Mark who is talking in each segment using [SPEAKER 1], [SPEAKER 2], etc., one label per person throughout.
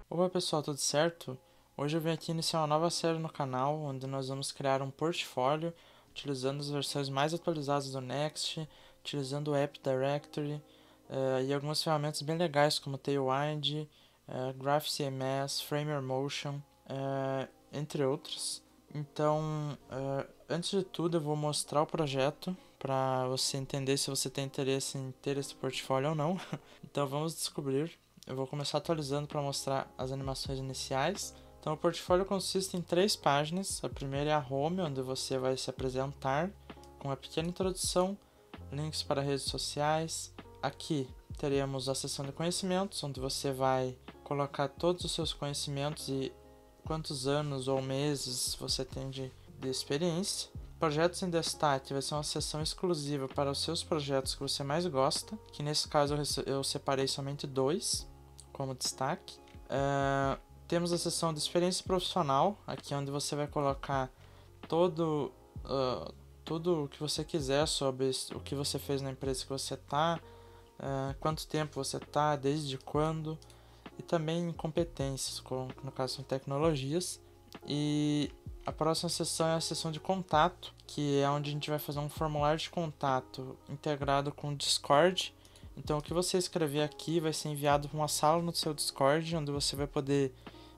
[SPEAKER 1] Opa pessoal, tudo certo? Hoje eu vim aqui iniciar uma nova série no canal, onde nós vamos criar um portfólio utilizando as versões mais atualizadas do Next, utilizando o App Directory e algumas ferramentas bem legais como Tailwind, GraphCMS, FramerMotion, entre outras. Então, antes de tudo eu vou mostrar o projeto para você entender se você tem interesse em ter esse portfólio ou não. Então vamos descobrir. Eu vou começar atualizando para mostrar as animações iniciais. Então o portfólio consiste em 3 páginas. A primeira é a home, onde você vai se apresentar com uma pequena introdução, links para redes sociais. Aqui teremos a seção de conhecimentos, onde você vai colocar todos os seus conhecimentos e quantos anos ou meses você tem de experiência. Projetos em destaque vai ser uma seção exclusiva para os seus projetos que você mais gosta, que nesse caso eu separei somente 2 como destaque. Temos a seção de experiência profissional, aqui onde você vai colocar tudo o que você quiser sobre o que você fez na empresa que você está, quanto tempo você está, desde quando, e também competências, no caso são tecnologias. E a próxima seção é a seção de contato, que é onde a gente vai fazer um formulário de contato integrado com o Discord. Então o que você escrever aqui vai ser enviado para uma sala no seu Discord, onde você vai poder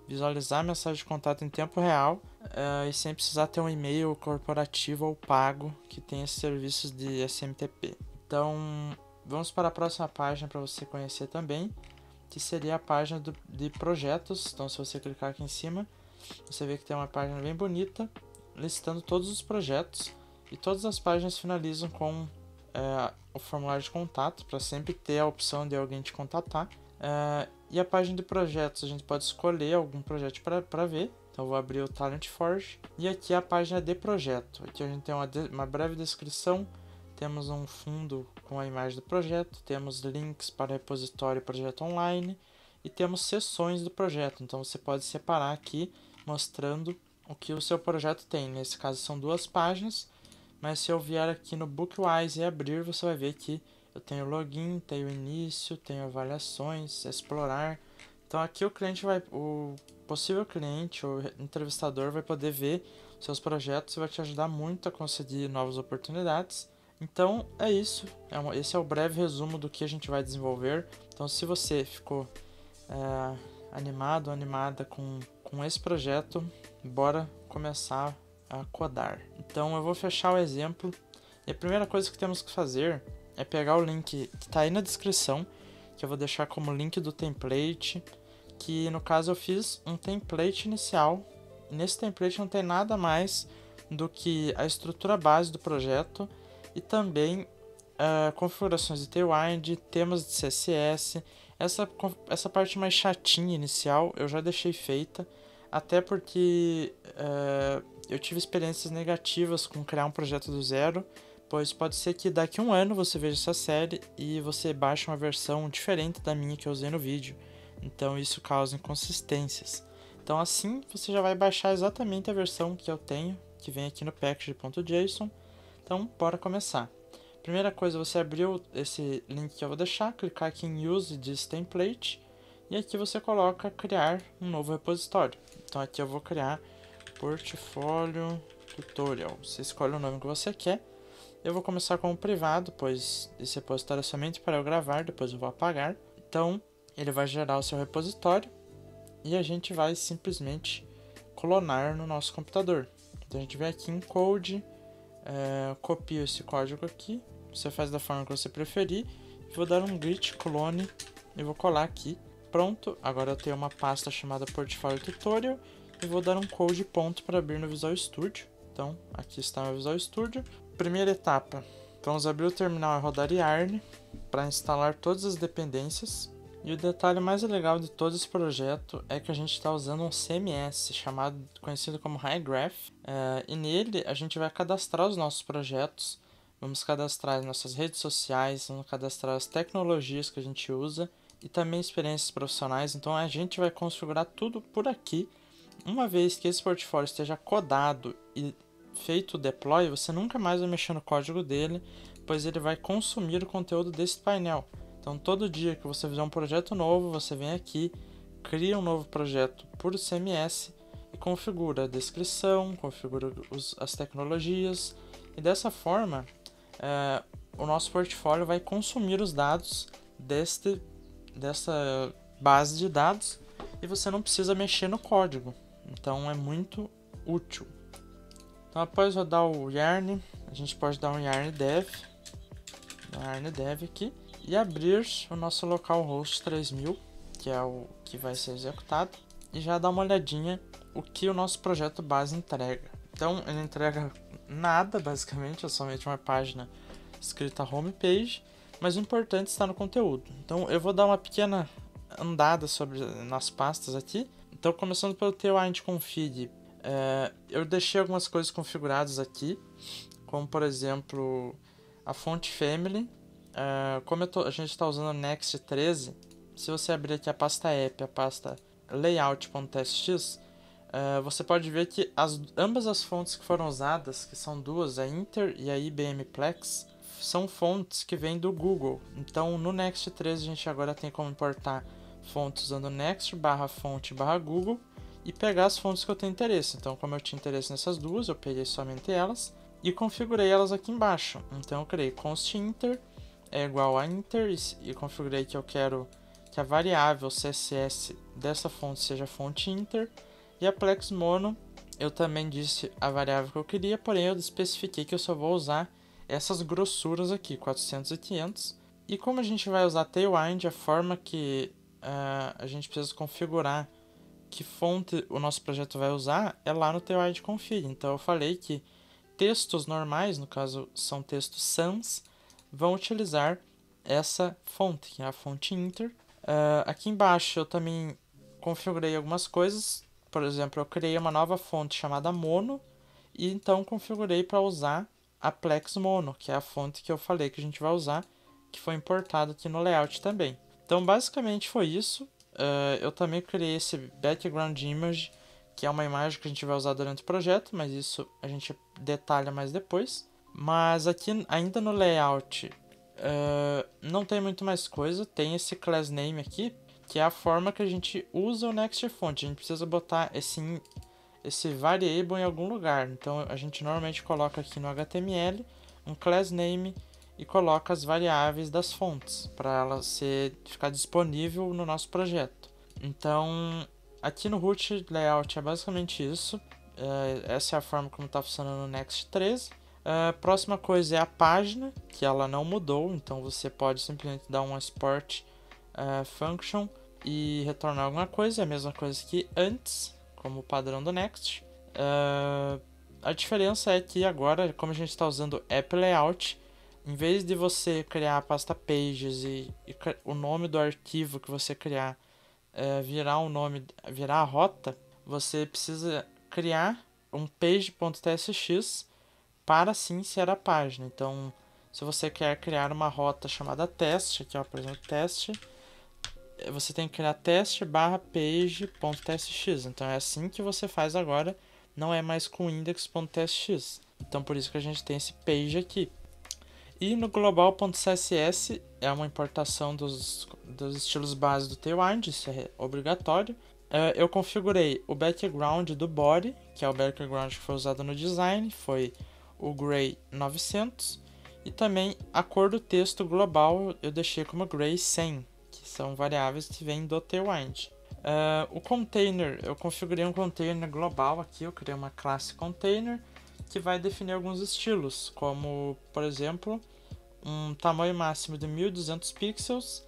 [SPEAKER 1] visualizar a mensagem de contato em tempo real e sem precisar ter um e-mail corporativo ou pago que tem esses serviços de SMTP. Então vamos para a próxima página para você conhecer também, que seria a página de projetos. Então se você clicar aqui em cima, você vê que tem uma página bem bonita listando todos os projetos, e todas as páginas finalizam com o formulário de contato, para sempre ter a opção de alguém te contatar. E a página de projetos, a gente pode escolher algum projeto para ver. Então eu vou abrir o Talent Forge, e aqui a página de projeto. Aqui a gente tem uma breve descrição, temos um fundo com a imagem do projeto, temos links para repositório e projeto online, e temos seções do projeto. Então você pode separar aqui mostrando o que o seu projeto tem. Nesse caso são 2 páginas, mas se eu vier aqui no Bookwise e abrir, você vai ver que eu tenho login, tenho início, tenho avaliações, explorar. Então aqui o possível cliente ou entrevistador vai poder ver seus projetos e vai te ajudar muito a conseguir novas oportunidades. Então é isso, esse é o breve resumo do que a gente vai desenvolver. Então se você ficou animado ou animada com esse projeto, bora começar a codar. Então eu vou fechar o exemplo, e a primeira coisa que temos que fazer é pegar o link que está aí na descrição, que eu vou deixar como link do template, que no caso eu fiz um template inicial. Nesse template não tem nada mais do que a estrutura base do projeto e também configurações de Tailwind, temas de CSS. Essa parte mais chatinha inicial eu já deixei feita, até porque eu tive experiências negativas com criar um projeto do zero, pois pode ser que daqui a um ano você veja essa série e você baixe uma versão diferente da minha que eu usei no vídeo. Então isso causa inconsistências. Então assim você já vai baixar exatamente a versão que eu tenho, que vem aqui no package.json. Então bora começar. Primeira coisa, você abriu esse link que eu vou deixar, clicar aqui em Use this template, e aqui você coloca criar um novo repositório. Então aqui eu vou criar portfólio tutorial. Você escolhe o nome que você quer. Eu vou começar como privado, pois esse repositório é somente para eu gravar, depois eu vou apagar. Então ele vai gerar o seu repositório e a gente vai simplesmente clonar no nosso computador. Então a gente vem aqui em Code, copia esse código aqui, você faz da forma que você preferir. Vou dar um git clone e vou colar aqui. Pronto, agora eu tenho uma pasta chamada Portfolio Tutorial e vou dar um code ponto para abrir no Visual Studio. Então aqui está o Visual Studio. Primeira etapa, vamos abrir o terminal e rodar yarn para instalar todas as dependências. E o detalhe mais legal de todo esse projeto é que a gente está usando um CMS conhecido como HighGraph, e nele a gente vai cadastrar os nossos projetos, vamos cadastrar as nossas redes sociais, vamos cadastrar as tecnologias que a gente usa e também experiências profissionais. Então a gente vai configurar tudo por aqui. Uma vez que esse portfólio esteja codado e feito o deploy, você nunca mais vai mexer no código dele, pois ele vai consumir o conteúdo desse painel. Então, todo dia que você fizer um projeto novo, você vem aqui, cria um novo projeto por CMS e configura a descrição, configura as tecnologias, e dessa forma o nosso portfólio vai consumir os dados dessa base de dados e você não precisa mexer no código. Então é muito útil. Então, após rodar o Yarn, a gente pode dar um Yarn Dev aqui e abrir o nosso localhost 3000, que é o que vai ser executado, e já dar uma olhadinha o que o nosso projeto base entrega. Então ele entrega nada, basicamente, é somente uma página escrita homepage, mas o importante está no conteúdo. Então eu vou dar uma pequena andada nas pastas aqui. Então, começando pelo Tailwind Config, eu deixei algumas coisas configuradas aqui, como por exemplo a font family. Como a gente está usando o Next 13, se você abrir aqui a pasta app, a pasta layout.txt, você pode ver que ambas as fontes que foram usadas, que são duas, a Inter e a IBM Plex, são fontes que vêm do Google. Então no Next 13 a gente agora tem como importar fontes usando next/fonte/google e pegar as fontes que eu tenho interesse. Então, como eu tinha interesse nessas duas, eu peguei somente elas e configurei elas aqui embaixo. Então eu criei const inter é igual a inter e configurei que eu quero que a variável CSS dessa fonte seja fonte inter, e a plex mono eu também disse a variável que eu queria, porém eu especifiquei que eu só vou usar essas grossuras aqui, 400 e 500. E como a gente vai usar Tailwind, a forma que a gente precisa configurar que fonte o nosso projeto vai usar é lá no Tailwind Config. Então eu falei que textos normais, no caso são textos sans, vão utilizar essa fonte, que é a fonte inter. Aqui embaixo eu também configurei algumas coisas. Por exemplo, eu criei uma nova fonte chamada mono e então configurei para usar a plex mono, que é a fonte que eu falei que a gente vai usar, que foi importada aqui no layout também. Então basicamente foi isso. Eu também criei esse background image, que é uma imagem que a gente vai usar durante o projeto, mas isso a gente detalha mais depois. Mas aqui ainda no layout não tem muito mais coisa, tem esse class name aqui, que é a forma que a gente usa o Next Font. A gente precisa botar esse variable em algum lugar. Então a gente normalmente coloca aqui no HTML um class name e coloca as variáveis das fontes para ela ficar disponível no nosso projeto. Então aqui no root layout é basicamente isso. Essa é a forma como está funcionando no Next 13. Próxima coisa é a página, que ela não mudou, então você pode simplesmente dar um export function e retornar alguma coisa, é a mesma coisa que antes, como o padrão do Next. A diferença é que agora, como a gente está usando App Layout, em vez de você criar a pasta Pages e o nome do arquivo que você criar virar a rota, você precisa criar um page.tsx para sim ser a página. Então, se você quer criar uma rota chamada teste, aqui ó, por exemplo, teste, você tem que criar teste/page.tsx. Então é assim que você faz agora, não é mais com index.tsx. Então por isso que a gente tem esse page aqui. E no global.css é uma importação dos estilos base do Tailwind, isso é obrigatório. Eu configurei o background do body, que é o background que foi usado no design, foi o Gray 900, e também a cor do texto global eu deixei como Gray 100, que são variáveis que vêm do Tailwind. O container, eu configurei um container global aqui, eu criei uma classe container que vai definir alguns estilos, como por exemplo um tamanho máximo de 1200 pixels,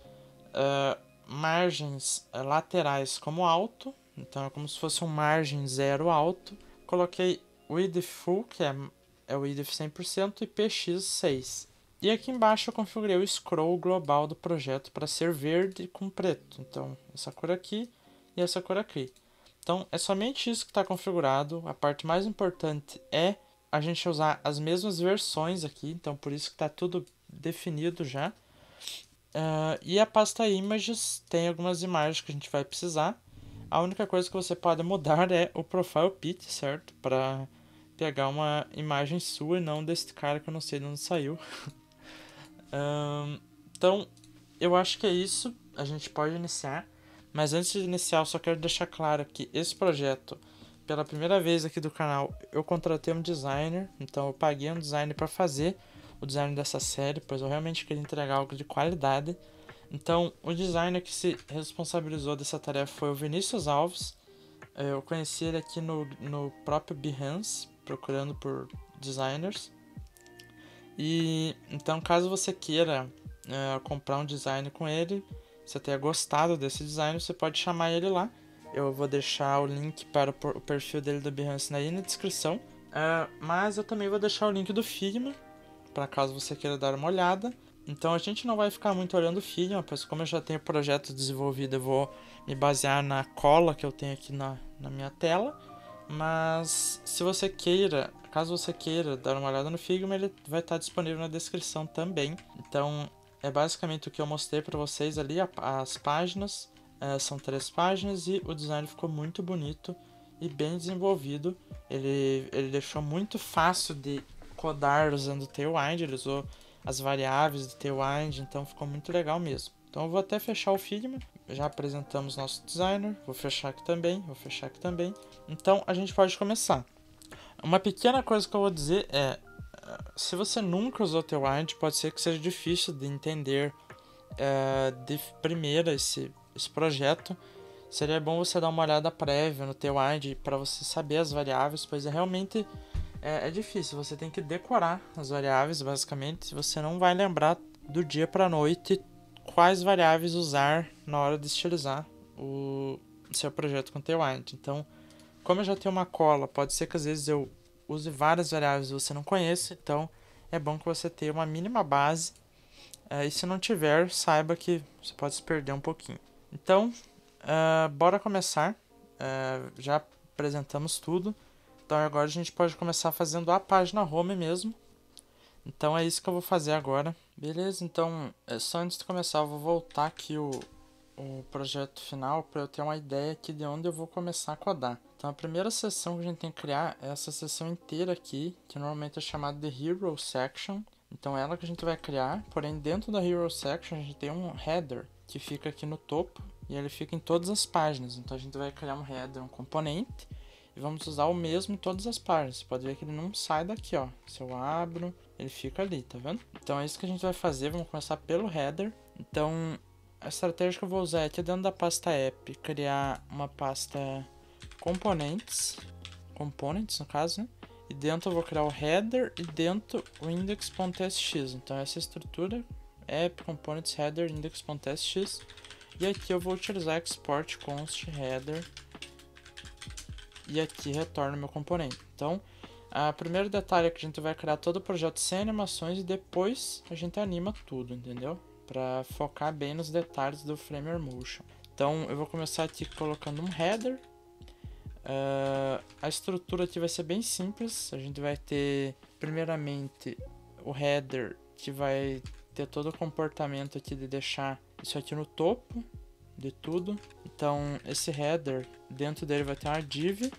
[SPEAKER 1] margens laterais como alto, então é como se fosse um margem zero alto. Coloquei width full, que é o width 100%, e px 6. E aqui embaixo eu configurei o scroll global do projeto para ser verde com preto, então essa cor aqui e essa cor aqui. Então é somente isso que está configurado. A parte mais importante é a gente usar as mesmas versões aqui, então por isso que está tudo definido já. E a pasta images tem algumas imagens que a gente vai precisar. A única coisa que você pode mudar é o profile pic, certo? Para pegar uma imagem sua e não desse cara que eu não sei de onde saiu. Então, eu acho que é isso. A gente pode iniciar. Mas antes de iniciar, eu só quero deixar claro que esse projeto, pela primeira vez aqui do canal, eu contratei um designer. Então, eu paguei um designer para fazer o design dessa série, pois eu realmente queria entregar algo de qualidade. Então, o designer que se responsabilizou dessa tarefa foi o Vinícius Alves. Eu conheci ele aqui no próprio Behance, procurando por designers. E então, caso você queira comprar um design com ele, você tenha gostado desse design, você pode chamar ele lá. Eu vou deixar o link para o perfil dele do Behance aí na descrição. Mas eu também vou deixar o link do Figma, para caso você queira dar uma olhada. Então a gente não vai ficar muito olhando o Figma, pois como eu já tenho o projeto desenvolvido, eu vou me basear na cola que eu tenho aqui na minha tela. Mas se você queira, caso você queira dar uma olhada no Figma, ele vai estar disponível na descrição também. Então é basicamente o que eu mostrei para vocês ali, as páginas. São 3 páginas e o design ficou muito bonito e bem desenvolvido. Ele deixou muito fácil de codar usando o Tailwind, ele usou as variáveis do Tailwind, então ficou muito legal mesmo. Então eu vou até fechar o Figma, já apresentamos nosso designer, vou fechar aqui também, vou fechar aqui também. Então a gente pode começar. Uma pequena coisa que eu vou dizer é, se você nunca usou Tailwind, pode ser que seja difícil de entender de primeira esse projeto. Seria bom você dar uma olhada prévia no Tailwind para você saber as variáveis, pois realmente é difícil, você tem que decorar as variáveis, basicamente. Você não vai lembrar do dia para a noite quais variáveis usar na hora de estilizar o seu projeto com Tailwind. Então, como eu já tenho uma cola, pode ser que às vezes eu use várias variáveis e você não conheça, então é bom que você tenha uma mínima base. E se não tiver, saiba que você pode se perder um pouquinho. Então, bora começar. Já apresentamos tudo. Então agora a gente pode começar fazendo a página home mesmo. Então é isso que eu vou fazer agora. Beleza, então só antes de começar eu vou voltar aqui o projeto final para eu ter uma ideia aqui de onde eu vou começar a codar. Então a primeira seção que a gente tem que criar é essa seção inteira aqui, que normalmente é chamada de Hero Section. Então é ela que a gente vai criar, porém dentro da Hero Section a gente tem um header que fica aqui no topo e ele fica em todas as páginas. Então a gente vai criar um header, um componente, e vamos usar o mesmo em todas as páginas. Você pode ver que ele não sai daqui, ó. Se eu abro, ele fica ali, tá vendo? Então é isso que a gente vai fazer, vamos começar pelo header. Então a estratégia que eu vou usar é aqui dentro da pasta app, criar uma pasta components no caso, né? E dentro eu vou criar o header e dentro o index.sx. Então essa estrutura, app, components, header, index.sx. E aqui eu vou utilizar export const header. E aqui retorna o meu componente. Então, o primeiro detalhe é que a gente vai criar todo o projeto sem animações e depois a gente anima tudo, entendeu? Para focar bem nos detalhes do Framer Motion. Então, eu vou começar aqui colocando um header. A estrutura aqui vai ser bem simples. A gente vai ter, primeiramente, o header que vai ter todo o comportamento aqui de deixar isso aqui no topo de tudo. Então esse header, dentro dele vai ter uma div,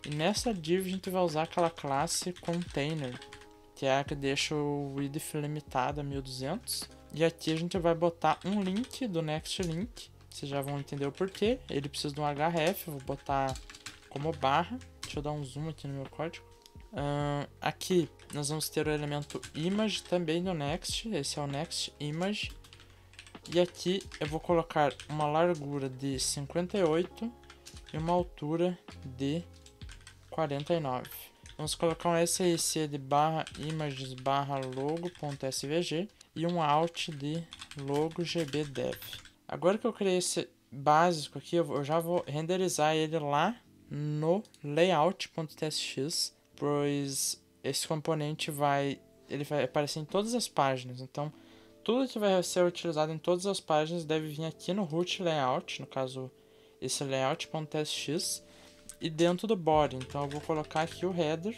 [SPEAKER 1] e nessa div a gente vai usar aquela classe container, que é a que deixa o width limitado a 1200, e aqui a gente vai botar um link do next link. Vocês já vão entender o porquê. Ele precisa de um href, eu vou botar como barra. Deixa eu dar um zoom aqui no meu código. Aqui nós vamos ter o elemento image também no next, esse é o next image. E aqui eu vou colocar uma largura de 58 e uma altura de 49. Vamos colocar um SRC de barra images barra logo.svg e um out de logo gbdev. Agora que eu criei esse básico aqui, eu já vou renderizar ele lá no layout.tsx, pois esse componente vai aparecer em todas as páginas. Então tudo que vai ser utilizado em todas as páginas deve vir aqui no root layout, no caso esse layout.tsx, e dentro do body. Então eu vou colocar aqui o header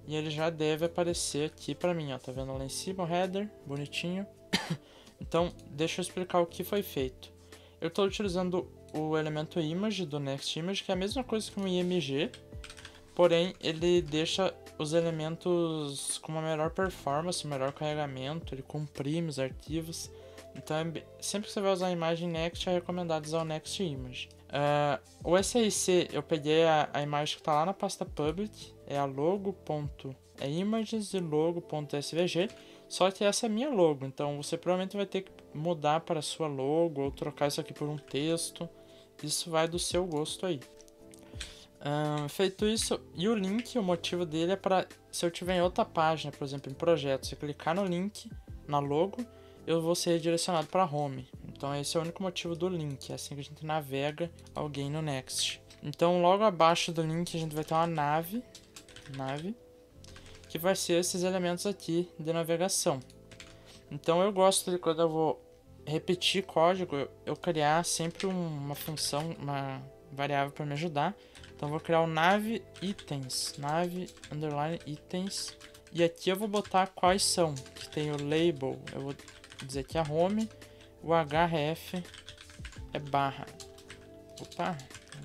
[SPEAKER 1] e ele já deve aparecer aqui para mim, ó. Tá vendo lá em cima o header, bonitinho. Então deixa eu explicar o que foi feito. Eu estou utilizando o elemento image do next image, que é a mesma coisa que um img, porém ele deixa os elementos com uma melhor performance, melhor carregamento, ele comprime os arquivos. Então, sempre que você vai usar a imagem Next, é recomendado usar o Next Image. O SRC, eu peguei a imagem que está lá na pasta Public, é a logo.images e logo.svg, só que essa é a minha logo, então você provavelmente vai ter que mudar para a sua logo ou trocar isso aqui por um texto. Isso vai do seu gosto aí. Feito isso, e o link, o motivo dele é para, se eu tiver em outra página, por exemplo, em projetos, se eu clicar no link, na logo, eu vou ser redirecionado para home. Então esse é o único motivo do link, é assim que a gente navega alguém no Next. Então logo abaixo do link a gente vai ter uma nave, que vai ser esses elementos aqui de navegação. Então eu gosto de, quando eu vou repetir código, eu criar sempre uma função, uma variável para me ajudar. Então eu vou criar o nav itens, itens, e aqui eu vou botar quais são, que tem o label, eu vou dizer que é home, o href é barra,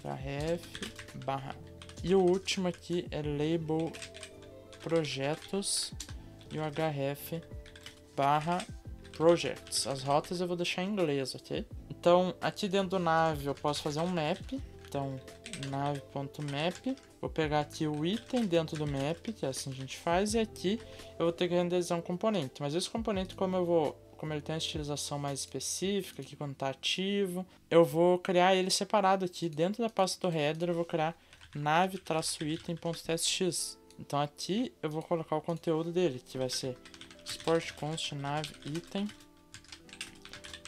[SPEAKER 1] href barra, e o último aqui é label projetos e o href barra projects. As rotas eu vou deixar em inglês, ok? Então aqui dentro do nav eu posso fazer um map, então nav.map, vou pegar aqui o item dentro do map, que é assim que a gente faz, e aqui eu vou ter que renderizar um componente, mas esse componente, como ele tem uma estilização mais específica aqui quando está ativo, eu vou criar ele separado aqui dentro da pasta do header. Eu vou criar nav-item.txt. Então aqui eu vou colocar o conteúdo dele, que vai ser export-const nav-item,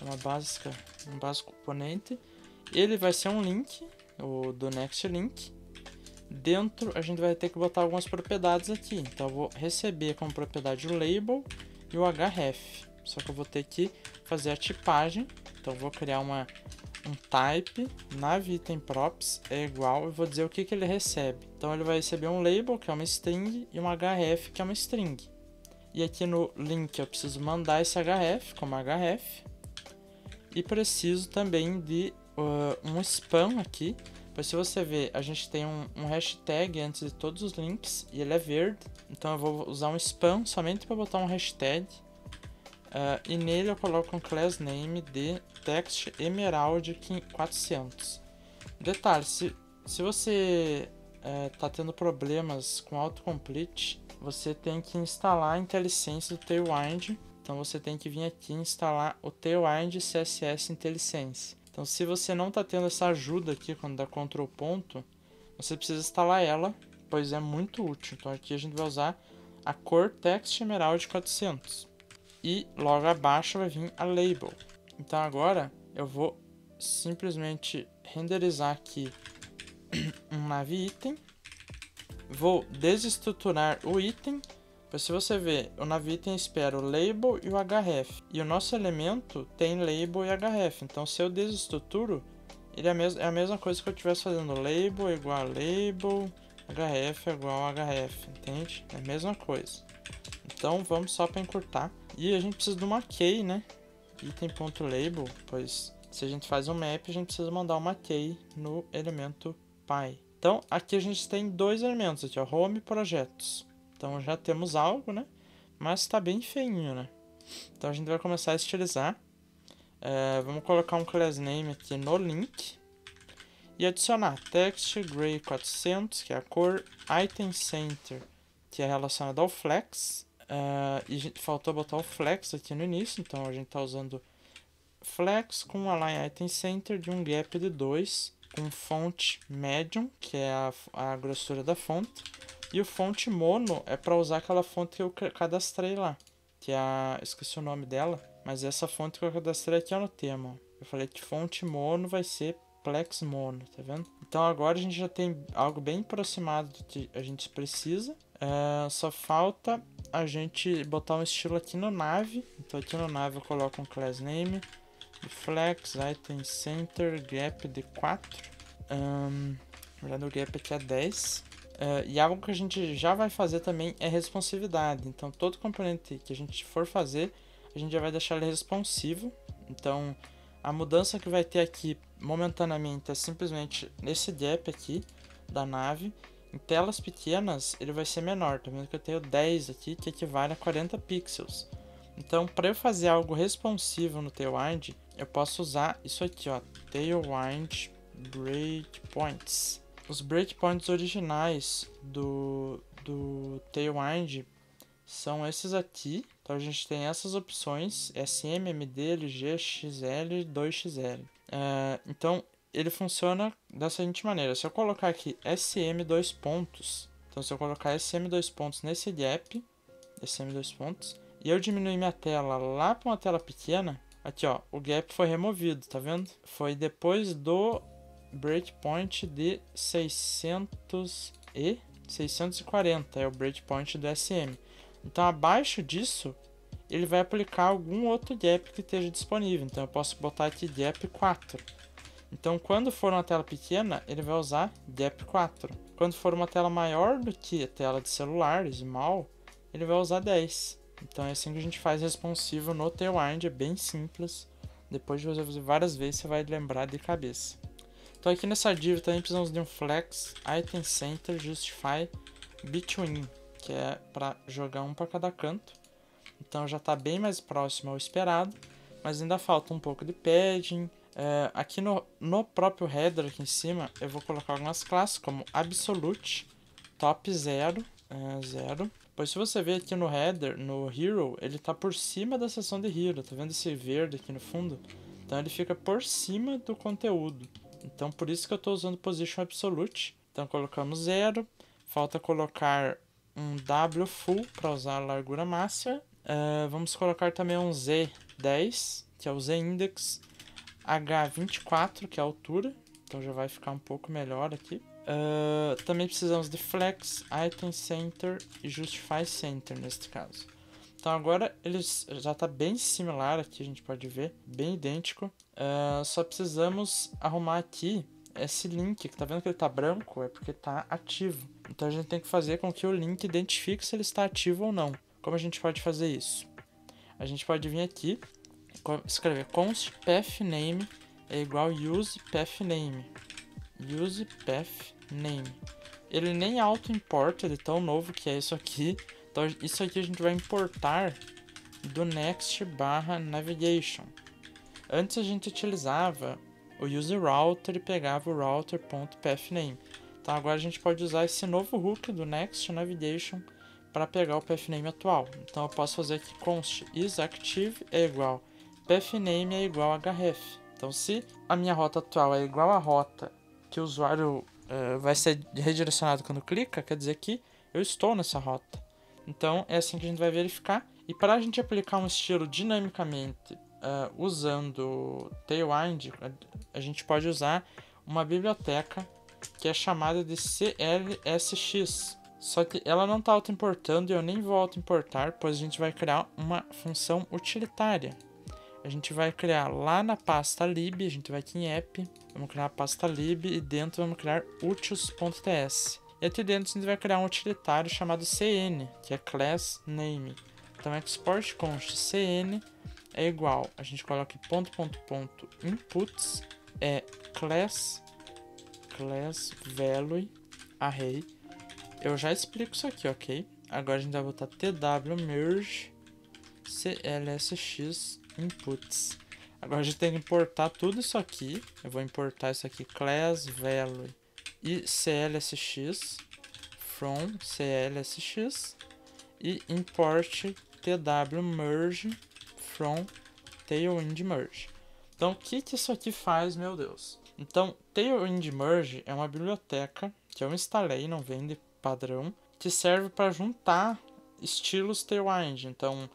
[SPEAKER 1] um básico componente. Ele vai ser um link, o do next link. Dentro a gente vai ter que botar algumas propriedades aqui, então eu vou receber como propriedade o label e o href. Só que eu vou ter que fazer a tipagem, então eu vou criar um type nav-item-props é igual, eu vou dizer o que ele recebe. Então ele vai receber um label, que é uma string, e um href, que é uma string. E aqui no link eu preciso mandar esse href como href, e preciso também de um spam aqui, pois se você ver, a gente tem um hashtag antes de todos os links, e ele é verde, então eu vou usar um spam somente para botar um hashtag. E nele eu coloco um class name de text emerald 400. Detalhe, se você está tendo problemas com autocomplete, você tem que instalar a IntelliSense do Tailwind. Então você tem que vir aqui e instalar o Tailwind CSS IntelliSense. Então se você não está tendo essa ajuda aqui quando dá Ctrl ponto, você precisa instalar ela, pois é muito útil. Então aqui a gente vai usar a cor text emerald 400. E logo abaixo vai vir a label. Então agora eu vou simplesmente renderizar aqui um nav item. Vou desestruturar o item. Pois se você ver, o nav item espera o label e o href. E o nosso elemento tem label e href. Então se eu desestruturo, ele é a mesma coisa que eu estivesse fazendo. Label igual a label, href igual a href. Entende? É a mesma coisa. Então vamos só para encurtar. E a gente precisa de uma key, né? Item.label, pois se a gente faz um map, a gente precisa mandar uma key no elemento py. Então aqui a gente tem dois elementos aqui, ó, home e projetos. Então já temos algo, né? Mas está bem feinho, né? Então a gente vai começar a estilizar. Vamos colocar um class name aqui no link. E adicionar text gray 400, que é a cor, item center, que é relacionado ao flex. E faltou botar o flex aqui no início, então a gente está usando flex com align item center de um gap de 2, com font medium, que é a grossura da fonte, e o font mono é para usar aquela fonte que eu cadastrei lá, que é esqueci o nome dela, mas essa fonte que eu cadastrei aqui é no tema. Eu falei que fonte mono vai ser plex mono, tá vendo? Então agora a gente já tem algo bem aproximado do que a gente precisa. Só falta a gente botar um estilo aqui no nav. Então aqui no nav eu coloco um class name de flex item center gap de 4. Na verdade o gap aqui é 10. E algo que a gente já vai fazer também é responsividade. Então todo componente que a gente for fazer, a gente já vai deixar ele responsivo. Então a mudança que vai ter aqui momentaneamente é simplesmente nesse gap aqui da nave. Em telas pequenas, ele vai ser menor. Tá vendo que eu tenho 10 aqui, que equivale a 40 pixels. Então, para eu fazer algo responsivo no Tailwind, eu posso usar isso aqui, ó, Tailwind Breakpoints. Os breakpoints originais do Tailwind são esses aqui. Então a gente tem essas opções: SM, MD, LG, XL, 2XL. Então ele funciona da seguinte maneira: se eu colocar aqui SM dois pontos, então se eu colocar SM dois pontos nesse gap, SM dois pontos, e eu diminuir minha tela lá para uma tela pequena, aqui ó, o gap foi removido, tá vendo? Foi depois do breakpoint de 640, é o breakpoint do SM. Então abaixo disso, ele vai aplicar algum outro gap que esteja disponível. Então eu posso botar aqui gap 4. Então quando for uma tela pequena, ele vai usar gap 4. Quando for uma tela maior do que a tela de celular, small, ele vai usar 10. Então é assim que a gente faz responsivo no Tailwind, é bem simples. Depois de você fazer várias vezes, você vai lembrar de cabeça. Então aqui nessa div também precisamos de um flex, item center, justify, between, que é para jogar um para cada canto. Então já está bem mais próximo ao esperado, mas ainda falta um pouco de padding. Aqui no próprio header aqui em cima, eu vou colocar algumas classes como absolute, top 0, 0. Pois se você ver aqui no header, no hero, ele está por cima da seção de hero. Tá vendo esse verde aqui no fundo? Então ele fica por cima do conteúdo. Então por isso que eu estou usando position absolute. Então colocamos 0. Falta colocar um W full para usar a largura master. Vamos colocar também um Z10, que é o Z index. H24, que é a altura. Então já vai ficar um pouco melhor aqui. Também precisamos de flex, item center e justify center neste caso. Então agora ele já está bem similar aqui, a gente pode ver, bem idêntico. Só precisamos arrumar aqui esse link, que tá vendo que ele está branco, é porque está ativo. Então a gente tem que fazer com que o link identifique se ele está ativo ou não. Como a gente pode fazer isso? A gente pode vir aqui, escrever const pathname é igual use pathname. Use pathname. Ele nem auto-importa, de tão novo que é isso aqui. Então isso aqui a gente vai importar do next/navigation. Antes a gente utilizava o useRouter e pegava o router.pathname. Então agora a gente pode usar esse novo hook do next navigation para pegar o pathname atual. Então eu posso fazer aqui const isActive é igual pathname é igual href. Então se a minha rota atual é igual à rota que o usuário vai ser redirecionado quando clica, quer dizer que eu estou nessa rota. Então é assim que a gente vai verificar. E para a gente aplicar um estilo dinamicamente usando Tailwind, a gente pode usar uma biblioteca que é chamada de CLSX. Só que ela não está auto-importando e eu nem vou auto-importar, pois a gente vai criar uma função utilitária. A gente vai criar lá na pasta lib, a gente vai aqui em app, vamos criar a pasta lib e dentro vamos criar utils.ts. E aqui dentro a gente vai criar um utilitário chamado cn, que é class name. Então export const cn é igual, a gente coloca inputs é class value array. Eu já explico isso aqui, ok? Agora a gente vai botar tw merge clsx inputs. Agora a gente tem que importar tudo isso aqui. Eu vou importar isso aqui, class value e clsx from clsx e import tw merge from tailwind merge. Então o que isso aqui faz, meu Deus? Então tailwind merge é uma biblioteca que eu instalei, não vem de padrão, que serve para juntar estilos Tailwind. Então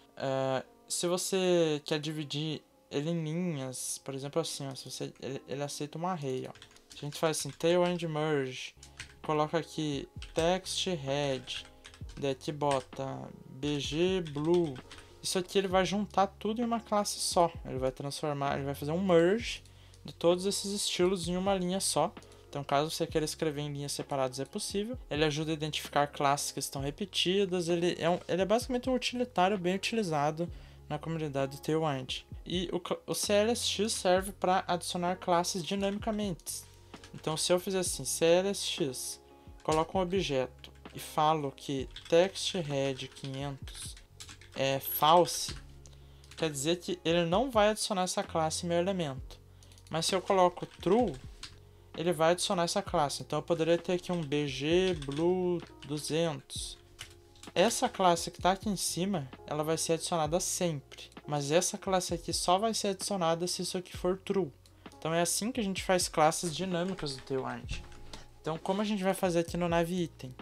[SPEAKER 1] se você quer dividir ele em linhas, por exemplo assim, ó, se ele aceita uma array, ó. A gente faz assim, Tailwind merge, coloca aqui text head, daí aqui bota bg blue. Isso aqui ele vai juntar tudo em uma classe só. Ele vai transformar, ele vai fazer um merge de todos esses estilos em uma linha só. Então, caso você queira escrever em linhas separadas, é possível. Ele ajuda a identificar classes que estão repetidas. Ele é basicamente um utilitário bem utilizado na comunidade do Tailwind. E o CLSX serve para adicionar classes dinamicamente. Então, se eu fizer assim, CLSX, coloco um objeto e falo que TextHead500 é false, quer dizer que ele não vai adicionar essa classe em meu elemento. Mas se eu coloco true, ele vai adicionar essa classe. Então eu poderia ter aqui um bgblue200. Essa classe que está aqui em cima, ela vai ser adicionada sempre. Mas essa classe aqui só vai ser adicionada se isso aqui for true. Então é assim que a gente faz classes dinâmicas do Tailwind. Então como a gente vai fazer aqui no NaveItem?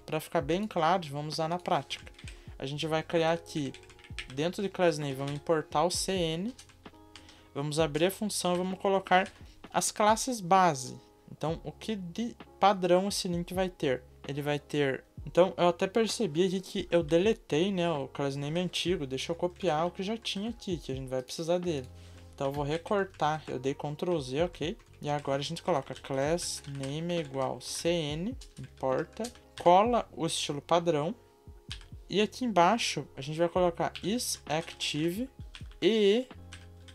[SPEAKER 1] Para ficar bem claro, vamos usar na prática. A gente vai criar aqui, dentro de ClassName, vamos importar o CN. Vamos abrir a função e vamos colocar as classes base. Então, o que de padrão esse link vai ter? Ele vai ter... Então, eu até percebi aqui que eu deletei, né, o ClassName antigo. Deixa eu copiar o que já tinha aqui, que a gente vai precisar dele. Então, eu vou recortar. Eu dei Ctrl Z, ok? E agora a gente coloca ClassName é igual CN, importa, cola o estilo padrão. E aqui embaixo, a gente vai colocar isActive e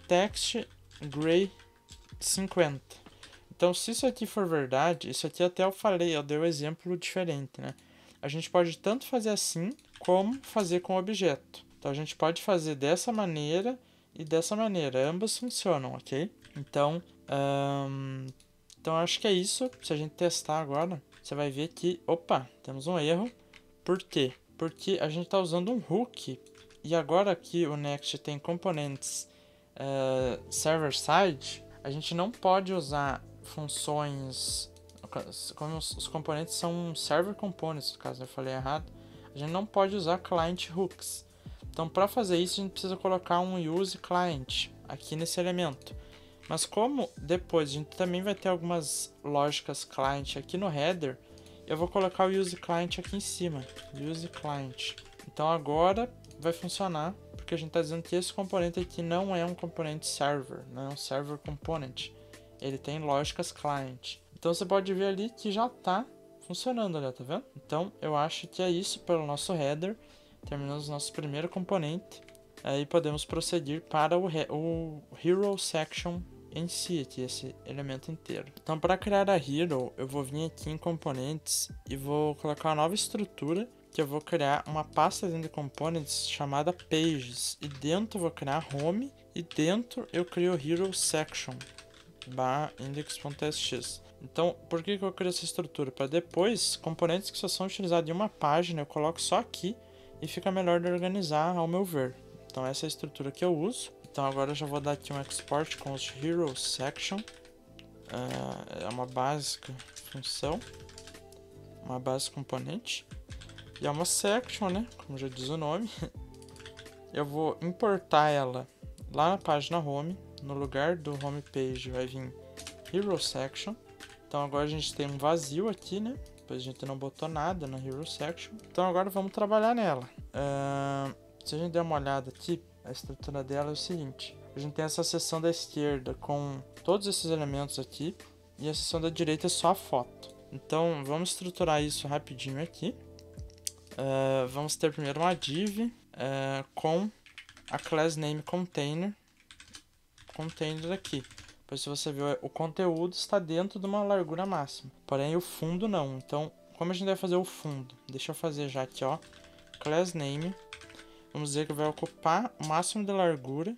[SPEAKER 1] text gray 50. Então, se isso aqui for verdade, isso aqui até eu falei, eu dei um exemplo diferente, né? A gente pode tanto fazer assim, como fazer com o objeto. Então, a gente pode fazer dessa maneira e dessa maneira. Ambas funcionam, ok? Então, acho que é isso. Se a gente testar agora, você vai ver que, opa, temos um erro. Por quê? Porque a gente está usando um hook. E agora aqui o Next tem componentes server-side, a gente não pode usar funções, como os componentes são server components, no caso eu falei errado, a gente não pode usar client hooks. Então, para fazer isso, a gente precisa colocar um use client aqui nesse elemento. Mas como depois a gente também vai ter algumas lógicas client aqui no header, eu vou colocar o use client aqui em cima, use client. Então agora vai funcionar, porque a gente está dizendo que esse componente aqui não é um componente server, não é um server component. Ele tem lógicas client. Então você pode ver ali que já está funcionando ali, tá vendo? Então eu acho que é isso pelo nosso header. Terminamos nosso primeiro componente. Aí podemos prosseguir para o Hero Section em si, aqui, esse elemento inteiro. Então, para criar a Hero, eu vou vir aqui em Components e vou colocar uma nova estrutura, que eu vou criar uma pasta dentro de Components chamada Pages. E dentro eu vou criar Home, e dentro eu crio o Hero Section, index.txt. Então, por que eu crio essa estrutura? Para depois, componentes que só são utilizados em uma página, eu coloco só aqui e fica melhor de organizar, ao meu ver. Então, essa é a estrutura que eu uso. Então, agora eu já vou dar aqui um export com os Hero Section. É uma básica função, uma base componente. E é uma section, né? Como já diz o nome. Eu vou importar ela lá na página home. No lugar do home page vai vir Hero Section. Então agora a gente tem um vazio aqui, né? Pois a gente não botou nada na Hero Section. Então agora vamos trabalhar nela. Se a gente der uma olhada aqui, a estrutura dela é o seguinte. A gente tem essa seção da esquerda com todos esses elementos aqui. E a seção da direita é só a foto. Então vamos estruturar isso rapidinho aqui. Vamos ter primeiro uma div com a class name container aqui. Pois se você ver, o conteúdo está dentro de uma largura máxima, porém o fundo não. Então, como a gente vai fazer o fundo? Deixa eu fazer já aqui, ó, class name. Vamos dizer que vai ocupar o máximo de largura,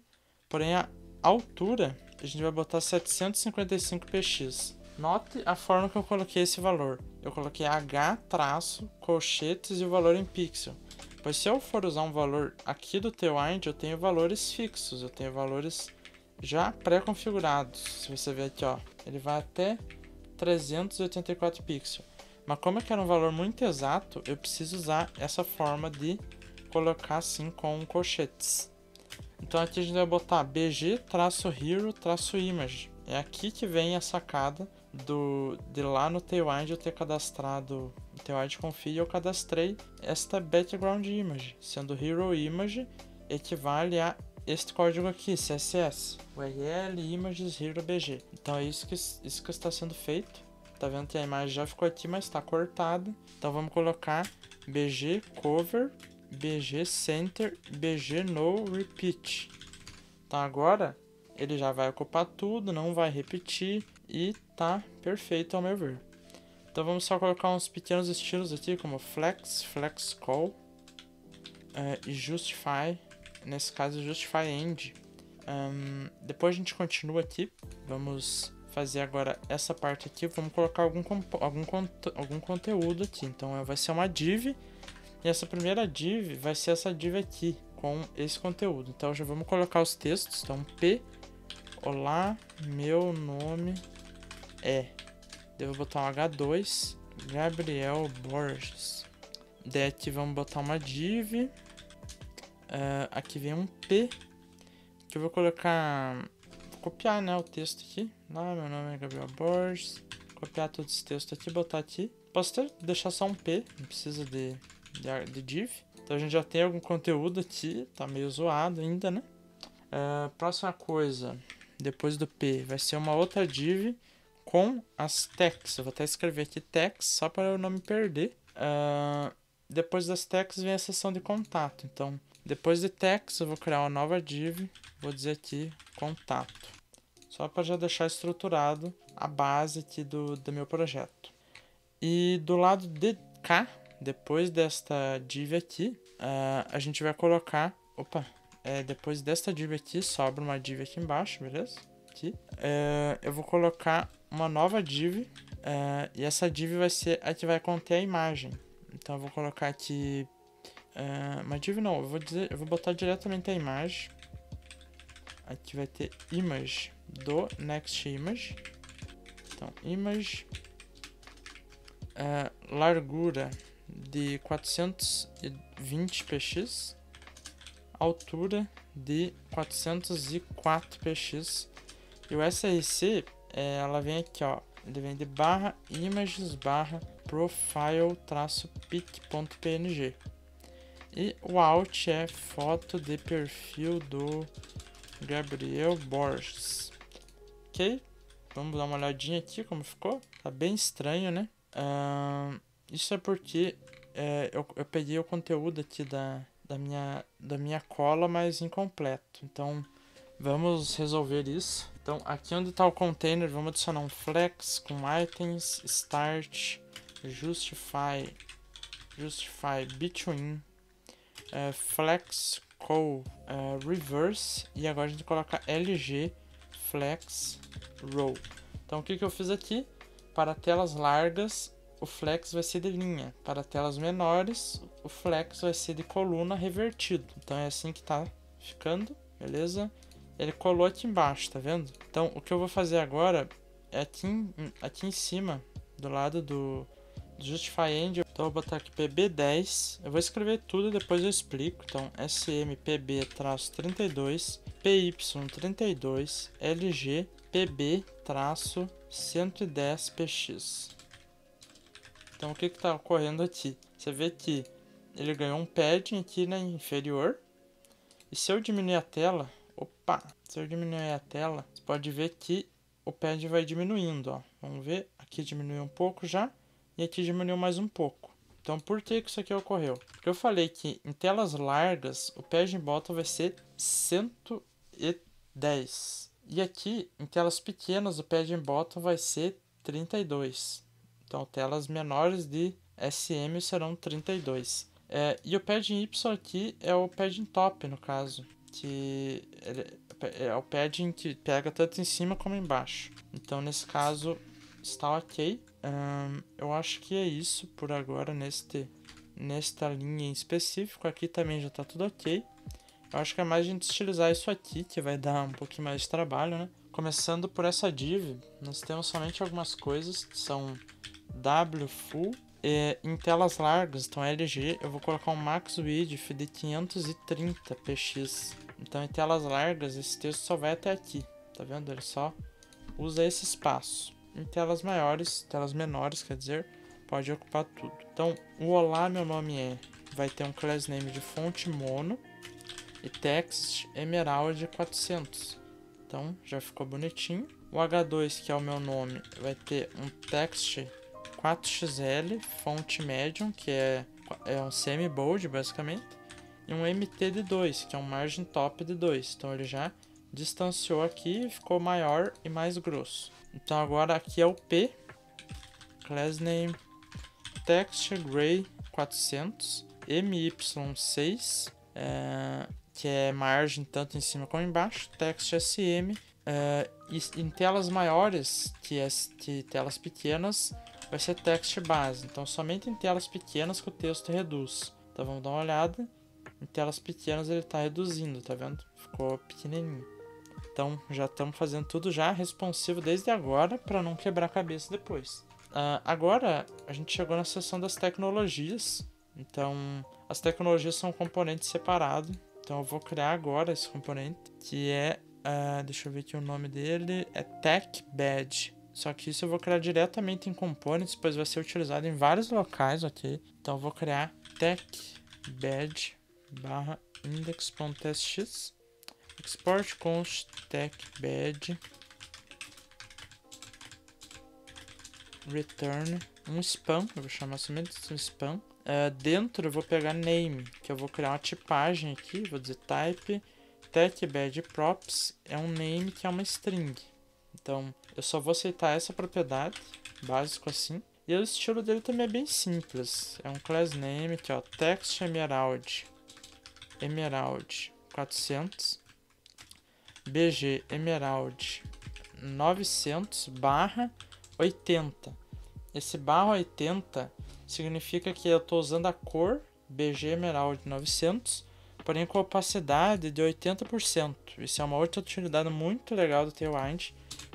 [SPEAKER 1] porém a altura a gente vai botar 755 px. Note a forma que eu coloquei esse valor. Eu coloquei h traço, colchetes e o valor em pixel. Pois se eu for usar um valor aqui do Tailwind, eu tenho valores fixos, eu tenho valores já pré-configurados. Se você ver aqui, ó, ele vai até 384 pixels. Mas como eu quero um valor muito exato, eu preciso usar essa forma de colocar assim com colchetes. Então aqui a gente vai botar bg-hero-image. É aqui que vem a sacada de lá no Tailwind eu ter cadastrado o Tailwind Config. Eu cadastrei esta background image, sendo hero image equivale a este código aqui, CSS, URL images hero bg. Então é isso que está sendo feito. Tá vendo que a imagem já ficou aqui, mas está cortada. Então vamos colocar bg cover, bg center, bg no repeat. Então agora ele já vai ocupar tudo, não vai repetir e tá perfeito ao meu ver. Então vamos só colocar uns pequenos estilos aqui, como flex, flex call e justify, nesse caso justify end. Depois a gente continua aqui, vamos fazer agora essa parte aqui, vamos colocar algum conteúdo aqui. Então vai ser uma div, e essa primeira div vai ser essa div aqui, com esse conteúdo. Então já vamos colocar os textos, então P, olá, meu nome é, devo botar um H2, Gabriel Borges. Daí aqui vamos botar uma div, aqui vem um P, que eu vou colocar, vou copiar, né, o texto aqui. Lá, meu nome é Gabriel Borges, copiar todo esse texto aqui, botar aqui. Posso até deixar só um P, não precisa de div. Então a gente já tem algum conteúdo aqui, tá meio zoado ainda, né? Próxima coisa, depois do P, vai ser uma outra div com as tags. Eu vou até escrever aqui tags, só para eu não me perder. Depois das tags vem a seção de contato. Então, depois de tags, eu vou criar uma nova div, vou dizer aqui contato. Só para já deixar estruturado a base aqui do meu projeto. E do lado de cá, depois desta div aqui, a gente vai colocar... depois desta div aqui, sobra uma div aqui embaixo, beleza? Aqui. Eu vou colocar uma nova div, e essa div vai ser a que vai conter a imagem. Então eu vou colocar aqui... uma div não, eu vou botar diretamente a imagem. Aqui vai ter image do next image. Então, image, largura de 420 px, altura de 404 px. E o src, ela vem aqui, ó, ele vem de barra images barra profile traço pic.png. E o alt é foto de perfil do Gabriel Borges. Ok? Vamos dar uma olhadinha aqui como ficou. Tá bem estranho, né? Isso é porque eu peguei o conteúdo aqui da minha cola, mas incompleto. Então, vamos resolver isso. Então, aqui onde está o container, vamos adicionar um flex com items, start, justify between, flex call, reverse, e agora a gente coloca lg flex row. Então, o que eu fiz aqui? Para telas largas, o flex vai ser de linha. Para telas menores, o flex vai ser de coluna revertido. Então, é assim que tá ficando, beleza? Ele colou aqui embaixo, tá vendo? Então, o que eu vou fazer agora é aqui em cima, do lado do Justify End. Então, eu vou botar aqui pb10. Eu vou escrever tudo e depois eu explico. Então, smpb-32, py32, lg pb-110px. Então, o que está ocorrendo aqui? Você vê que ele ganhou um padding aqui na inferior. E se eu diminuir a tela... Se eu diminuir a tela, você pode ver que o padding vai diminuindo, ó. Vamos ver, aqui diminuiu um pouco já, e aqui diminuiu mais um pouco. Então, por que isso aqui ocorreu? Porque eu falei que em telas largas, o padding bottom vai ser 110. E aqui, em telas pequenas, o padding bottom vai ser 32. Então, telas menores de SM serão 32. E o padding Y aqui é o padding top, no caso. Que é o padding que pega tanto em cima como embaixo. Então, nesse caso, está ok. Eu acho que é isso por agora nesta linha em específico. Aqui também já está tudo ok. Eu acho que é mais a gente estilizar isso aqui, que vai dar um pouquinho mais de trabalho, né? Começando por essa div, nós temos somente algumas coisas que são wfull. Em telas largas, então LG, eu vou colocar um max width de 530 px. Então, em telas largas, esse texto só vai até aqui, tá vendo? Ele só usa esse espaço. Em telas maiores, telas menores, quer dizer, pode ocupar tudo. Então, o olá, meu nome é, vai ter um class name de fonte mono e text emerald 400. Então, já ficou bonitinho. O H2, que é o meu nome, vai ter um text 4xl, fonte medium, que é um semi-bold, basicamente. E um MT de 2, que é um margin top de 2. Então, ele já distanciou aqui e ficou maior e mais grosso. Então, agora aqui é o P. class name, text gray 400, my6, que é margem tanto em cima como embaixo, text sm, e em telas maiores que telas pequenas vai ser text base. Então somente em telas pequenas que o texto reduz. Então vamos dar uma olhada. Em telas pequenas ele está reduzindo, tá vendo? Ficou pequenininho. Então já estamos fazendo tudo já responsivo desde agora para não quebrar a cabeça depois. Agora a gente chegou na seção das tecnologias. Então as tecnologias são componentes separados. Então eu vou criar agora esse componente que é, deixa eu ver aqui o nome dele, é Tech Badge. Só que isso eu vou criar diretamente em components, pois vai ser utilizado em vários locais, ok? Então eu vou criar Tech Badge /index.txt, export const tech badge, return um spam, eu vou chamar somente de spam. Dentro eu vou pegar name, que eu vou criar uma tipagem aqui, vou dizer type tech badge props é um name que é uma string. Então eu só vou aceitar essa propriedade, básico assim. E o estilo dele também é bem simples, é um class name que é text emerald 400 bg emerald 900 /80. Esse /80 significa que eu estou usando a cor bg emerald 900, porém com opacidade de 80%. Isso é uma outra utilidade muito legal do Tailwind.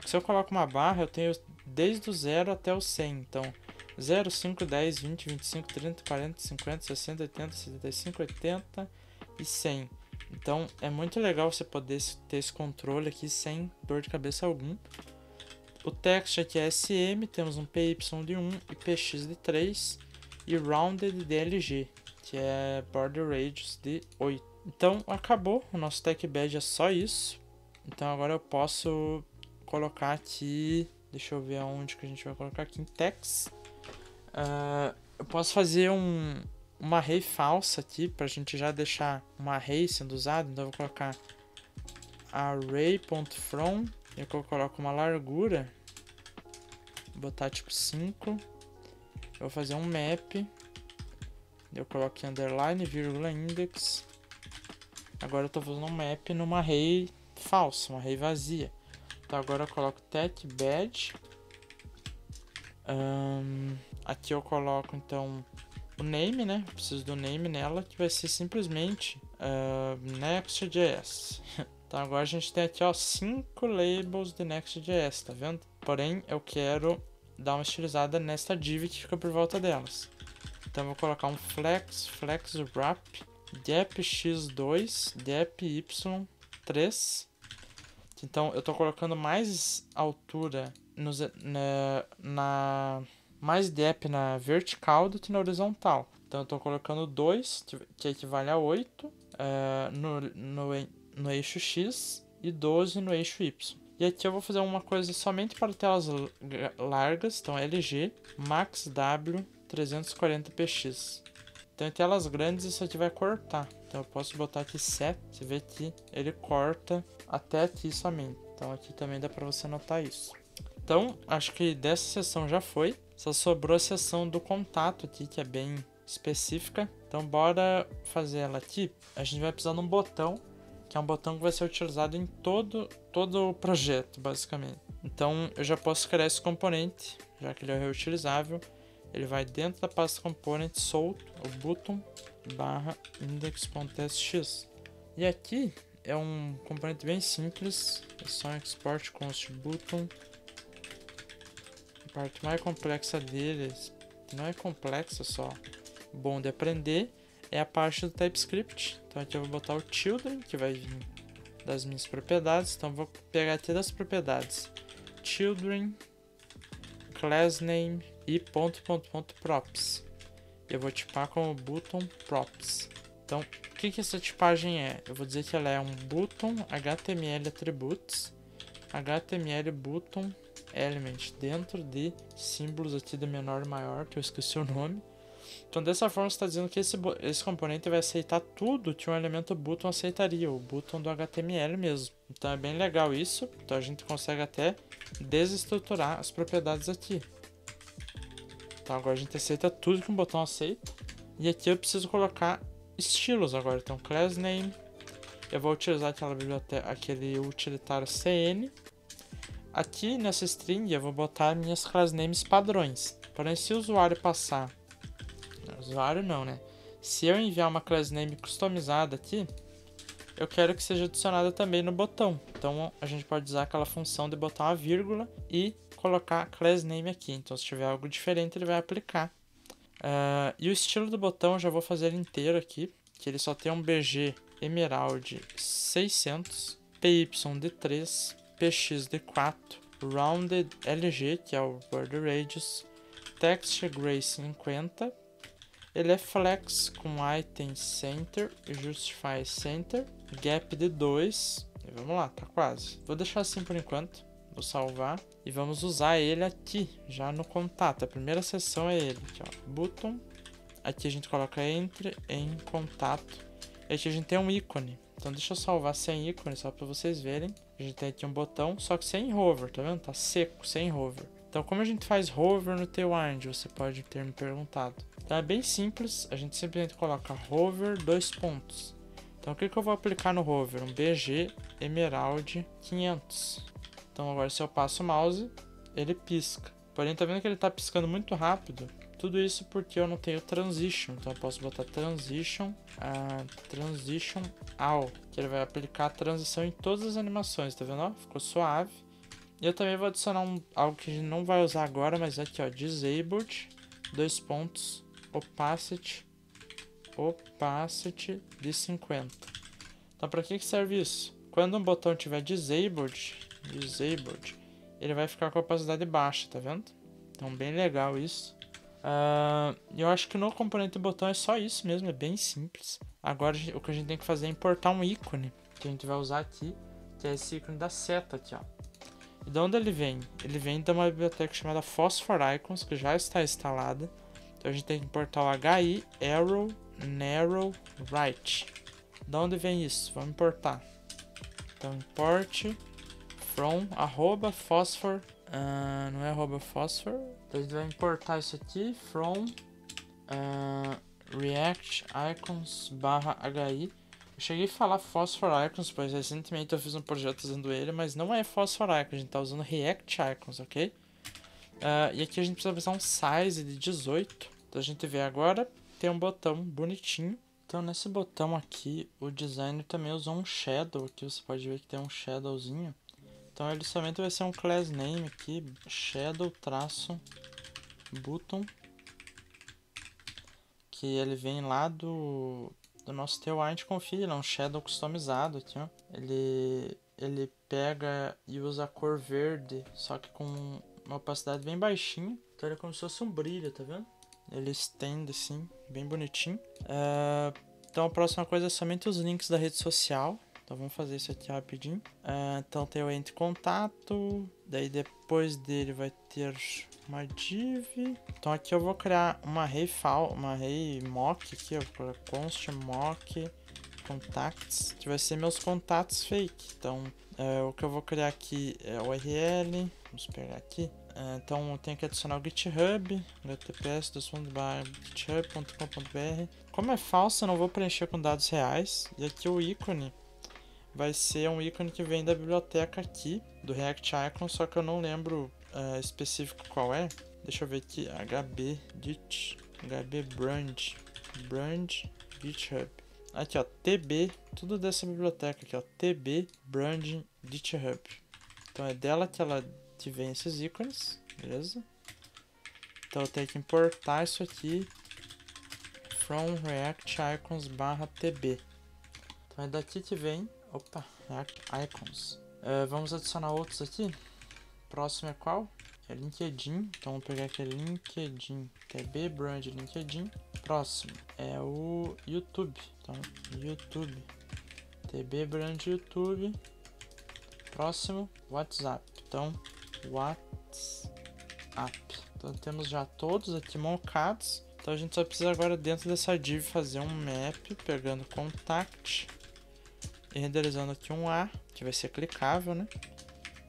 [SPEAKER 1] Se eu coloco uma barra, eu tenho desde o 0 até o 100. Então 0, 5, 10, 20, 25, 30, 40, 50, 60, 80, 75, 80 e 100. Então é muito legal você poder ter esse controle aqui sem dor de cabeça algum. O text aqui é SM, temos um PY de 1 e PX de 3 e rounded de LG, que é border radius de 8. Então acabou, o nosso tech badge é só isso. Então agora eu posso colocar aqui, deixa eu ver aonde que a gente vai colocar aqui em text. Eu posso fazer uma array falsa aqui pra gente já deixar uma array sendo usado. Então eu vou colocar array.from e eu coloco uma largura, vou botar tipo 5. Eu vou fazer um map, eu coloco aqui underline, vírgula, index. Agora eu tô fazendo um map numa array falsa, uma array vazia. Então agora eu coloco tech badge. Aqui eu coloco então o name, né? Eu preciso do name nela, que vai ser simplesmente Next.js. Então agora a gente tem aqui, ó, 5 labels de Next.js, tá vendo? Porém eu quero dar uma estilizada nesta div que fica por volta delas. Então eu vou colocar um flex wrap gap x2 gap y3. Então eu tô colocando mais altura mais gap na vertical do que na horizontal. Então eu tô colocando 2, que equivale a 8 no eixo X e 12 no eixo Y. E aqui eu vou fazer uma coisa somente para telas largas, então LG max W 340px. Então em telas grandes isso aqui vai cortar. Então eu posso botar aqui set, você vê que ele corta até aqui somente. Então aqui também dá para você notar isso. Então acho que dessa seção já foi. Só sobrou a seção do contato aqui, que é bem específica. Então bora fazer ela aqui. A gente vai precisar de um botão, que é um botão que vai ser utilizado em todo o projeto, basicamente. Então eu já posso criar esse componente, já que ele é reutilizável. Ele vai dentro da pasta component solto, o button /index.txt. E aqui é um componente bem simples, é só um export const button. A parte mais complexa dele, não é complexa, só bom de aprender, é a parte do TypeScript. Então aqui eu vou botar o children, que vai vir das minhas propriedades. Então eu vou pegar aqui das propriedades children, class name e props. Eu vou tipar como button props. Então o que essa tipagem é? Eu vou dizer que ela é um button HTML attributes HTML button element dentro de símbolos aqui de menor e maior, que eu esqueci o nome. Então dessa forma você está dizendo que esse componente vai aceitar tudo que um elemento button aceitaria, o button do HTML mesmo. Então é bem legal isso. Então a gente consegue até desestruturar as propriedades aqui. Então agora a gente aceita tudo que um botão aceita. E aqui eu preciso colocar estilos agora. Então class name, eu vou utilizar aquela biblioteca, aquele utilitário CN. Aqui nessa string eu vou botar minhas class names padrões. Porém, se o usuário passar... Usuário não, né? Se eu enviar uma class name customizada aqui, eu quero que seja adicionada também no botão. Então a gente pode usar aquela função de botar uma vírgula e colocar class name aqui. Então se tiver algo diferente ele vai aplicar. E o estilo do botão eu já vou fazer ele inteiro aqui, que ele só tem um BG Emerald 600, PY de 3, PX de 4, Rounded LG, que é o Border Radius, Text Gray 50, ele é flex com item center e justify center, gap de 2, e vamos lá, tá quase. Vou deixar assim por enquanto, vou salvar e vamos usar ele aqui, já no contato. A primeira seção é ele, aqui, ó, button, aqui a gente coloca entre em contato, e aqui a gente tem um ícone. Então deixa eu salvar sem ícone, só para vocês verem. A gente tem aqui um botão, só que sem hover, tá vendo? Tá seco, sem hover. Então como a gente faz hover no Tailwind, você pode ter me perguntado. Então é bem simples, a gente simplesmente coloca hover 2 pontos. Então o que eu vou aplicar no hover? Um BG Emerald 500. Então agora se eu passo o mouse, ele pisca. Porém tá vendo que ele tá piscando muito rápido? Tudo isso porque eu não tenho transition, então eu posso botar transition all, que ele vai aplicar a transição em todas as animações, tá vendo? Ó, ficou suave. E eu também vou adicionar algo que a gente não vai usar agora, mas aqui ó, disabled, 2 pontos, opacity de 50. Então para que serve isso? Quando um botão tiver disabled, ele vai ficar com a opacidade baixa, tá vendo? Então bem legal isso. Eu acho que no componente do botão é só isso mesmo, é bem simples. Agora o que a gente tem que fazer é importar um ícone, que a gente vai usar aqui, que é esse ícone da seta aqui, ó. E de onde ele vem? Ele vem de uma biblioteca chamada Phosphor Icons, que já está instalada. Então a gente tem que importar o HI arrow narrow right. De onde vem isso? Vamos importar. Então import from @phosphor, não é @phosphor. Então a gente vai importar isso aqui from react icons /hi. Eu cheguei a falar Phosphor Icons, pois recentemente eu fiz um projeto usando ele, mas não é Phosphor Icons, a gente está usando React Icons, ok? E aqui a gente precisa usar um size de 18. Então a gente vê agora, tem um botão bonitinho. Então nesse botão aqui, o designer também usou um shadow, aqui você pode ver que tem um shadowzinho. Então ele somente vai ser um class name aqui, shadow-button, que ele vem lá do nosso Tailwind Config, é um shadow customizado aqui, ó. Ele pega e usa a cor verde, só que com uma opacidade bem baixinha. Então ele é como se fosse um brilho, tá vendo? Ele estende assim, bem bonitinho. Então a próxima coisa é somente os links da rede social. Então vamos fazer isso aqui rapidinho. Então tem o entre contato, daí depois dele vai ter uma div. Então aqui eu vou criar uma array mock aqui, ó, para const mock contacts, que vai ser meus contatos fake. Então o que eu vou criar aqui é o URL, vamos pegar aqui. Então eu tenho que adicionar o GitHub, https://github.com.br. Como é falso, eu não vou preencher com dados reais. E aqui o ícone vai ser um ícone que vem da biblioteca aqui, do React Icons, só que eu não lembro específico qual é. Deixa eu ver aqui, hbbrand GitHub. Aqui ó, tb, tudo dessa biblioteca aqui ó, tb brand GitHub. Então é dela que vem esses ícones, beleza? Então eu tenho que importar isso aqui from React Icons /tb. Então é daqui que vem, React Icons. Vamos adicionar outros aqui. Próximo é qual? É LinkedIn. Então vamos pegar aqui LinkedIn, tb brand LinkedIn. Próximo é o YouTube. Então YouTube, tb brand YouTube. Próximo, WhatsApp. Então WhatsApp. Então temos já todos aqui montados. Então a gente só precisa agora dentro dessa div fazer um map, pegando contact e renderizando aqui um A, que vai ser clicável, né?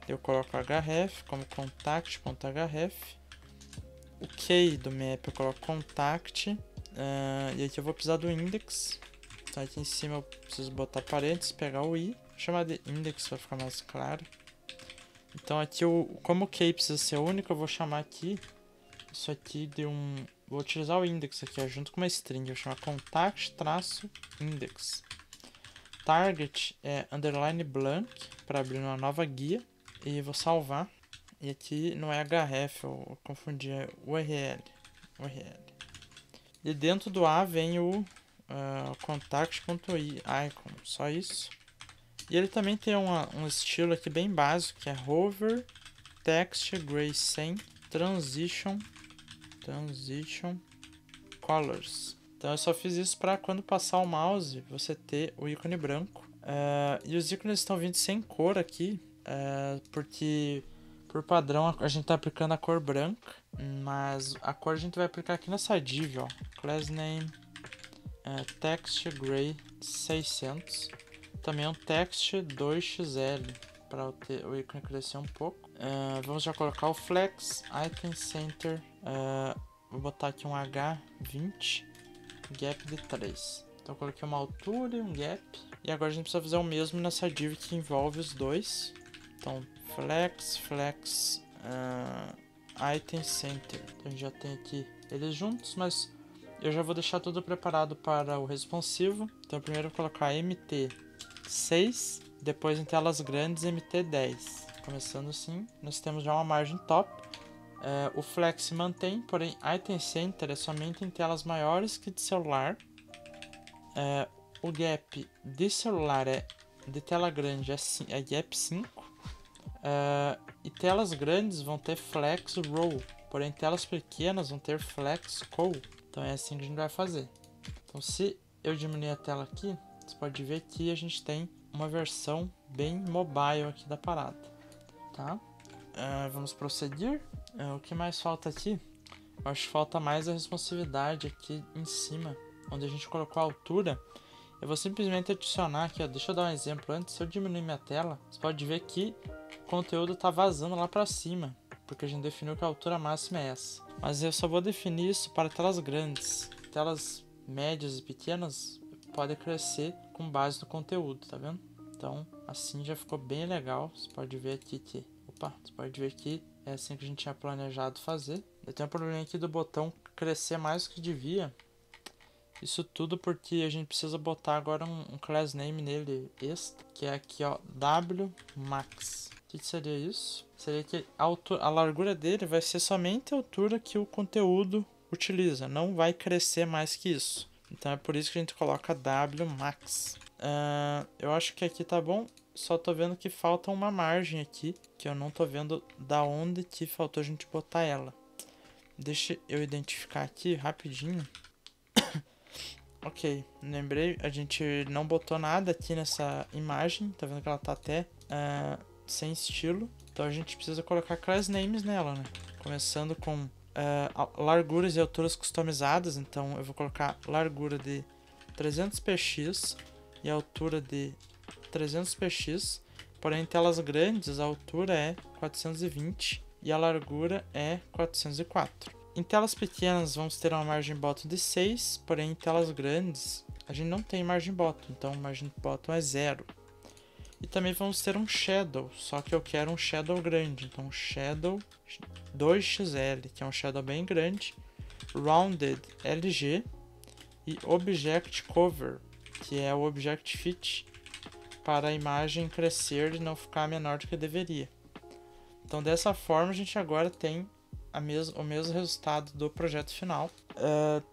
[SPEAKER 1] Eu coloco href como contact.href. o key do map eu coloco contact, e aqui eu vou precisar do index. Então aqui em cima eu preciso botar parênteses, pegar o i, vou chamar de index para ficar mais claro. Então aqui, como o key precisa ser único, eu vou chamar aqui, isso aqui de vou utilizar o index aqui, ó, junto com uma string, eu vou chamar contact-index. Target é underline blank, para abrir uma nova guia, e vou salvar. E aqui não é href, eu confundi, é URL. E dentro do A vem o contact.icon, só isso. E ele também tem um estilo aqui bem básico, que é hover, text, gray sem, transition colors. Então eu só fiz isso para quando passar o mouse você ter o ícone branco. E os ícones estão vindo sem cor aqui, porque por padrão a gente está aplicando a cor branca, mas a cor a gente vai aplicar aqui nessa div, ó, class name, text gray 600, também um text 2xl para o ícone crescer um pouco. Vamos já colocar o flex, item center, vou botar aqui um H20, gap de 3. Então eu coloquei uma altura e um gap. E agora a gente precisa fazer o mesmo nessa div que envolve os dois. Então flex, item center. Então a gente já tem aqui eles juntos, mas eu já vou deixar tudo preparado para o responsivo. Então primeiro eu vou colocar mt6, depois em telas grandes mt10. Começando assim, nós temos já uma margem top. O flex se mantém, porém item center é somente em telas maiores que de celular. O gap de celular de tela grande é gap 5. E telas grandes vão ter flex row, porém telas pequenas vão ter flex col. Então é assim que a gente vai fazer. Então se eu diminuir a tela aqui, você pode ver que a gente tem uma versão bem mobile aqui da parada, tá? Vamos prosseguir. O que mais falta aqui? Eu acho que falta mais a responsividade aqui em cima, onde a gente colocou a altura. Eu vou simplesmente adicionar aqui, ó, deixa eu dar um exemplo antes. Se eu diminuir minha tela, você pode ver que o conteúdo está vazando lá para cima, porque a gente definiu que a altura máxima é essa. Mas eu só vou definir isso para telas grandes. Telas médias e pequenas podem crescer com base no conteúdo, tá vendo? Então assim já ficou bem legal. Você pode ver aqui que você pode ver que é assim que a gente tinha planejado fazer. Eu tenho um problema aqui do botão crescer mais do que devia. Isso tudo porque a gente precisa botar agora um class name nele extra, que é aqui, ó, wmax. O que seria isso? Seria que a largura dele vai ser somente a altura que o conteúdo utiliza, não vai crescer mais que isso. Então é por isso que a gente coloca wmax. Eu acho que aqui tá bom. Só tô vendo que falta uma margem aqui, que eu não tô vendo da onde que faltou a gente botar ela. Deixa eu identificar aqui rapidinho. Ok, lembrei, a gente não botou nada aqui nessa imagem, tá vendo que ela tá até sem estilo. Então a gente precisa colocar class names nela, né? Começando com larguras e alturas customizadas, então eu vou colocar largura de 300px e altura de 300px, porém em telas grandes a altura é 420 e a largura é 404. Em telas pequenas vamos ter uma margem bottom de 6, porém em telas grandes a gente não tem margem bottom, então margem bottom é 0. E também vamos ter um shadow, só que eu quero um shadow grande, então shadow 2xl, que é um shadow bem grande, rounded LG e object cover, que é o object fit, para a imagem crescer e não ficar menor do que deveria. Então dessa forma a gente agora tem o mesmo resultado do projeto final,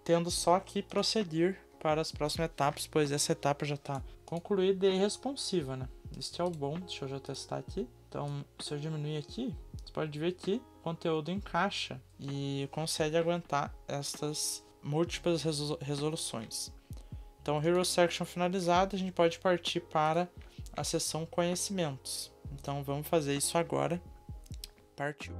[SPEAKER 1] tendo só que prosseguir para as próximas etapas, pois essa etapa já está concluída e responsiva, né? Este é o bom, deixa eu já testar aqui. Então se eu diminuir aqui, você pode ver que o conteúdo encaixa e consegue aguentar estas múltiplas resoluções. Então, o Hero Section finalizado, a gente pode partir para a seção conhecimentos. Então, vamos fazer isso agora. Partiu!